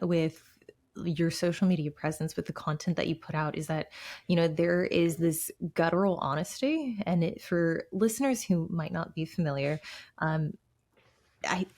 with your social media presence, with the content that you put out, is that, there is this guttural honesty. And for listeners who might not be familiar, um,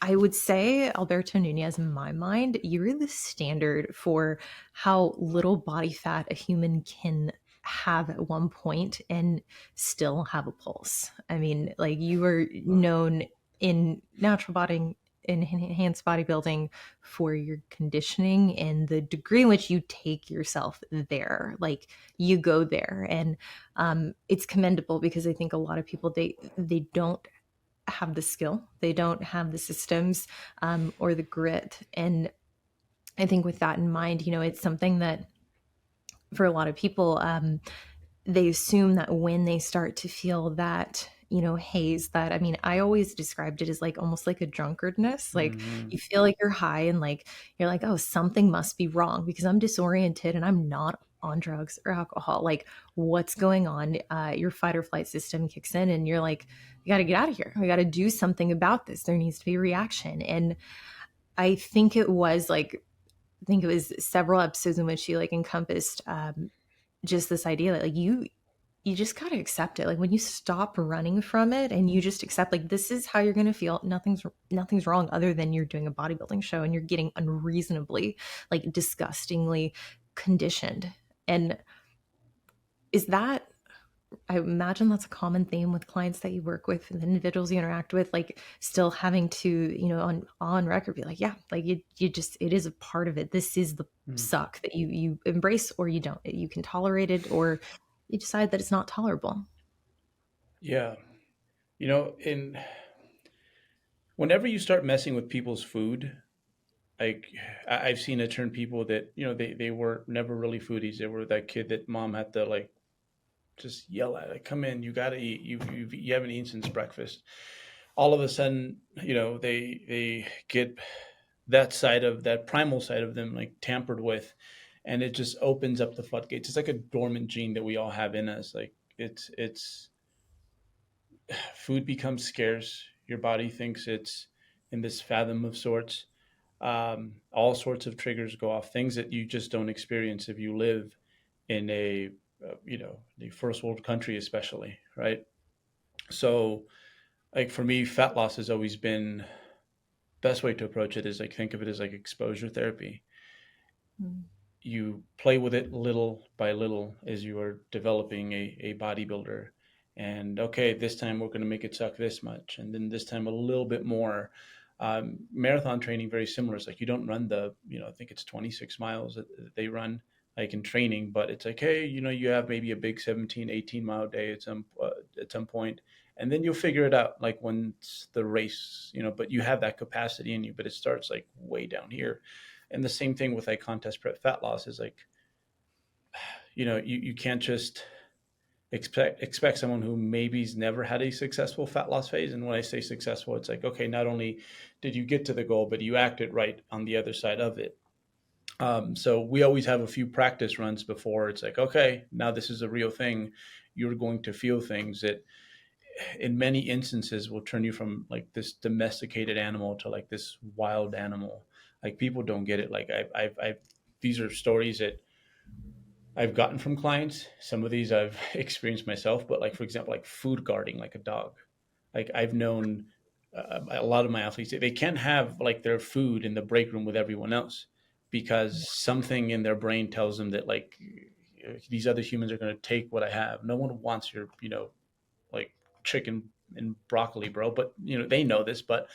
I would say Alberto Nunez, in my mind, you're the standard for how little body fat a human can have at one point and still have a pulse. I mean, like, you are known in natural body, in enhanced bodybuilding, for your conditioning and the degree in which you take yourself there. Like, you go there, and it's commendable, because I think a lot of people, they don't have the skill, they don't have the systems, or the grit. And I think with that in mind, it's something that for a lot of people, they assume that when they start to feel that, haze, that, I mean, I always described it as like almost like a drunkardness. Like, Hmm. you feel like you're high, and like you're like, oh, something must be wrong because I'm disoriented and I'm not on drugs or alcohol. Like, what's going on? Your fight or flight system kicks in, and you're like, we got to get out of here. We got to do something about this. There needs to be a reaction. And I think it was like, I think it was several episodes in which she like encompassed, just this idea that, like, you just got to accept it. Like, when you stop running from it and you just accept, like, this is how you're going to feel, nothing's wrong, other than you're doing a bodybuilding show and you're getting unreasonably, like, disgustingly conditioned. And is that, I imagine that's a common theme with clients that you work with and the individuals you interact with, like, still having to, on record, be like, yeah, like, you just, it is a part of it. This is the suck that you embrace, or you don't. You can tolerate it, or you decide that it's not tolerable. Yeah. In whenever you start messing with people's food, like I've seen it turn people that, they were never really foodies. They were that kid that mom had to like just yell at, like, come in, you gotta eat. You haven't eaten since breakfast. All of a sudden, they get that primal side of them like tampered with, and it just opens up the floodgates. It's like a dormant gene that we all have in us. Like it's food becomes scarce. Your body thinks it's in this fathom of sorts. All sorts of triggers go off, things that you just don't experience if you live in the first world country, especially, right? So, like for me, fat loss has always been best way to approach it is like think of it as like exposure therapy. Mm. You play with it little by little as you are developing a bodybuilder. And okay, this time we're going to make it suck this much, and then this time a little bit more. Marathon training very similar. It's like you don't run I think it's 26 miles that they run like in training, but it's like, hey, you have maybe a big 17, 18-mile day at some point, and then you'll figure it out like once the race, but you have that capacity in you, but it starts like way down here. And the same thing with like contest prep fat loss is like, you can't just expect someone who maybe's never had a successful fat loss phase. And when I say successful, it's like, okay, not only did you get to the goal, but you acted right on the other side of it. So we always have a few practice runs before it's like, okay, now this is a real thing. You're going to feel things that in many instances will turn you from like this domesticated animal to like this wild animal. Like people don't get it. Like I've these are stories that I've gotten from clients. Some of these I've experienced myself, but like for example, like food guarding like a dog. Like I've known a lot of my athletes, they can't have like their food in the break room with everyone else because something in their brain tells them that like these other humans are going to take what I have. No one wants your, like chicken and broccoli, bro. But they know this, but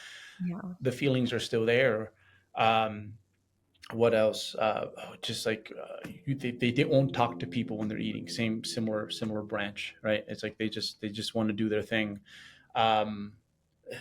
Yeah. the feelings are still there. Um, what else? Just like they won't talk to people when they're eating. Same similar branch, right? It's like they just want to do their thing. Um,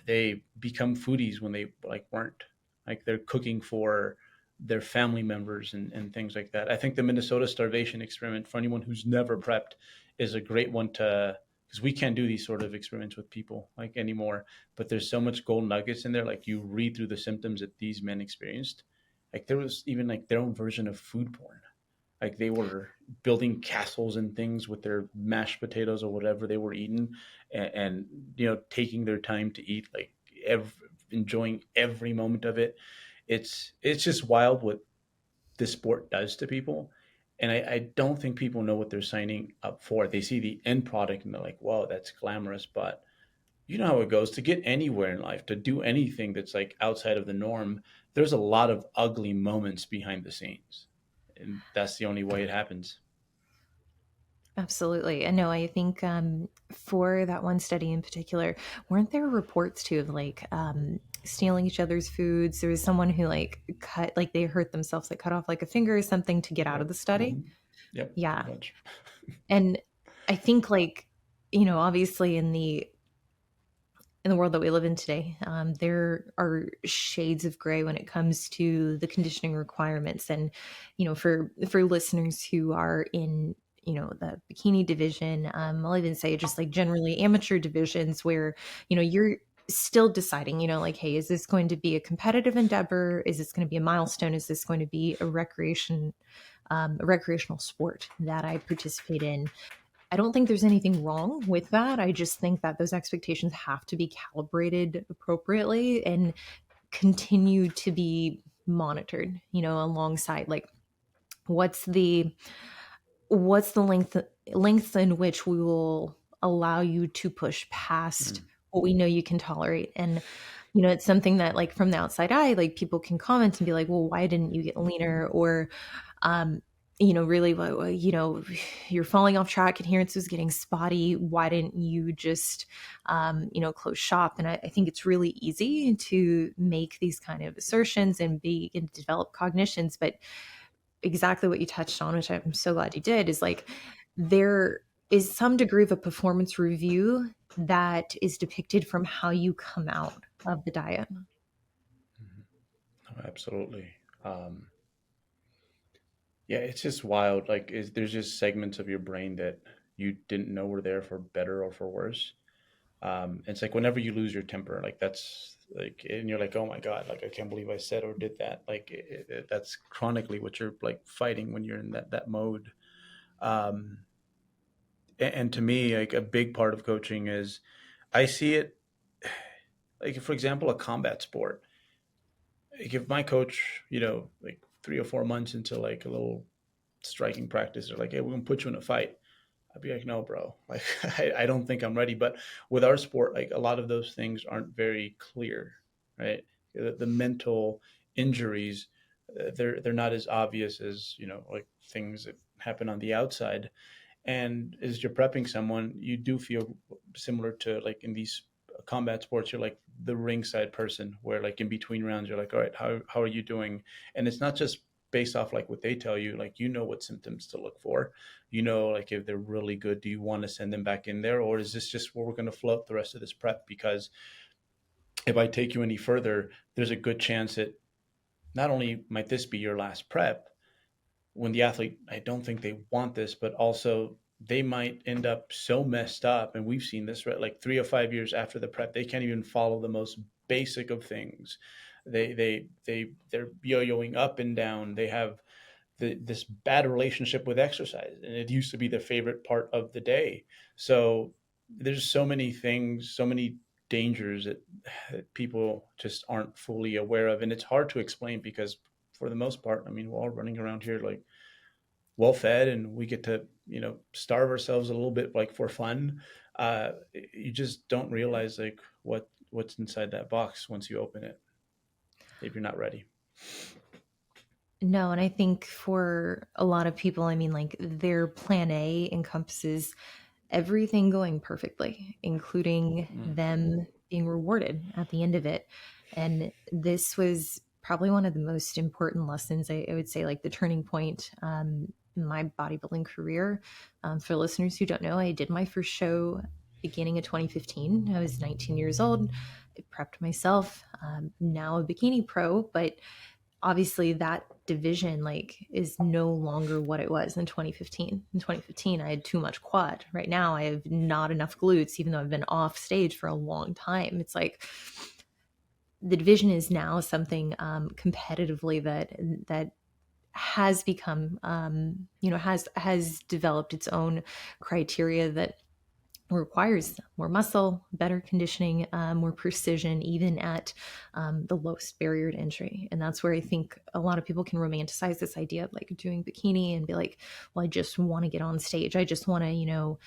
they become foodies when they like weren't, like they're cooking for their family members and things like that. I think the Minnesota starvation experiment for anyone who's never prepped is a great one to, because we can't do these sort of experiments with people like anymore, but there's so much gold nuggets in there. Like you read through the symptoms that these men experienced, like there was even like their own version of food porn. Like they were building castles and things with their mashed potatoes or whatever they were eating, and taking their time to eat, like enjoying every moment of it. It's just wild what this sport does to people. And I don't think people know what they're signing up for. They see the end product and they're like, whoa, that's glamorous. But you know how it goes to get anywhere in life, to do anything that's like outside of the norm. There's a lot of ugly moments behind the scenes. And that's the only way it happens. Absolutely. And no, I think for that one study in particular, weren't there reports too of like stealing each other's foods? There was someone who like cut, like they hurt themselves, like cut off like a finger or something to get out of Yep. the study. Hmm. Yep. A Yeah. bunch. And I think like, obviously in the world that we live in today, there are shades of gray when it comes to the conditioning requirements. And, for listeners who are in, the bikini division, I'll even say just like generally amateur divisions where, you're still deciding, like, hey, is this going to be a competitive endeavor? Is this going to be a milestone? Is this going to be a recreational sport that I participate in? I don't think there's anything wrong with that. I just think that those expectations have to be calibrated appropriately and continue to be monitored, alongside like what's the what's the length in which we will allow you to push past Mm. what we know you can tolerate. And it's something that like from the outside eye, like people can comment and be like, well, why didn't you get leaner? Or um really, you're falling off track, adherence is getting spotty, why didn't you just close shop? And I think it's really easy to make these kind of assertions and begin to develop cognitions, but exactly what you touched on, which I'm so glad you did, is like there is some degree of a performance review that is depicted from how you come out of the diet. Mhm. Oh, absolutely. Um, yeah, it's just wild. Like, there's just segments of your brain that you didn't know were there for better or for worse. It's like whenever you lose your temper, like that's like, and you're like, oh my god, like I can't believe I said or did that. Like that's chronically what you're like fighting when you're in that mode. Um, and to me, like a big part of coaching is, I see it like, for example, a combat sport. Like if my coach, like 3 or 4 months into like a little striking practice, they're like, hey, we're gonna put you in a fight. I'd be like, no, bro. Like, I don't think I'm ready. But with our sport, like a lot of those things aren't very clear, right? The mental injuries, they're not as obvious as like things that happen on the outside. And as you're prepping someone, you do feel similar to like in these combat sports, you're like the ringside person where like in between rounds, you're like, all right, how are you doing? And it's not just based off like what they tell you, like what symptoms to look for. Like if they're really good, do you want to send them back in there? Or is this just where we're going to float the rest of this prep? Because if I take you any further, there's a good chance that not only might this be your last prep, when the athlete, I don't think they want this, but also they might end up so messed up. And we've seen this, right? Like 3 or 5 years after the prep, they can't even follow the most basic of things. They're yo-yoing up and down. They have this bad relationship with exercise, and it used to be their favorite part of the day. So there's so many things, so many dangers that people just aren't fully aware of, and it's hard to explain because for the most part, I mean, we're all running around here like well fed, and we get to starve ourselves a little bit like for fun. You just don't realize like what's inside that box once you open it if you're not ready. No, and I think for a lot of people, I mean, like their plan A encompasses everything going perfectly, including Mm. them being rewarded at the end of it. And this was probably one of the most important lessons, I would say, like the turning point in my bodybuilding career. For listeners who don't know, I did my first show beginning of 2015. I was 19 years old. I prepped myself, now a bikini pro, but obviously that division like is no longer what it was in 2015. In 2015 I had too much quad. Right now I have not enough glutes, even though I've been off stage for a long time. It's like the division is now something competitively that has become has developed its own criteria that requires more muscle, better conditioning, more precision, even at the lowest barrier to entry. And that's where I think a lot of people can romanticize this idea of like doing bikini and be like, well, I just want to get on stage. I just want to,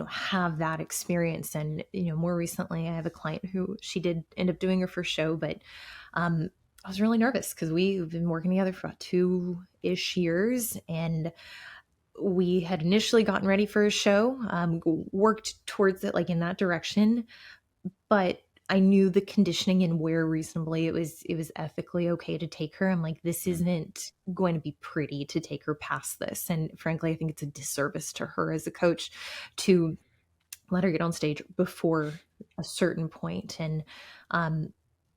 have that experience. And, more recently, I have a client who she did end up doing her first show, but I was really nervous because we've been working together for about 2-ish years. And we had initially gotten ready for a show, worked towards it like in that direction, but I knew the conditioning and where reasonably it was ethically okay to take her. I'm like, this Mm. isn't going to be pretty to take her past this. And frankly, I think it's a disservice to her as a coach to let her get on stage before a certain point. And um,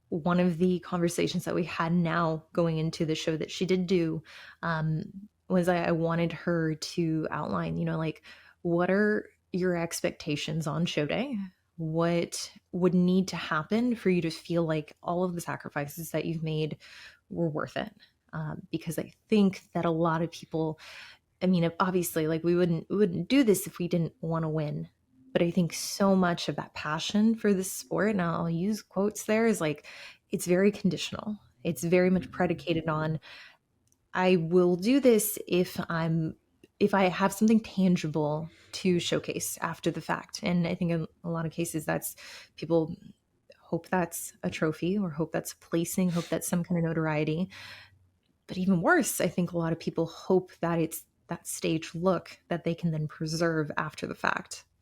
one of the conversations that we had now going into the show that she did do um, was I wanted her to outline, like, what are your expectations on show day? What would need to happen for you to feel like all of the sacrifices that you've made were worth it? Because I think that a lot of people, I mean, obviously, like we wouldn't do this if we didn't want to win. But I think so much of that passion for this sport, and I'll use quotes there, is like it's very conditional. It's very much predicated on I will do this if I have something tangible to showcase after the fact. And I think in a lot of cases that's people hope that's a trophy or hope that's placing, hope that's some kind of notoriety. But even worse, I think a lot of people hope that it's that stage look that they can then preserve after the fact.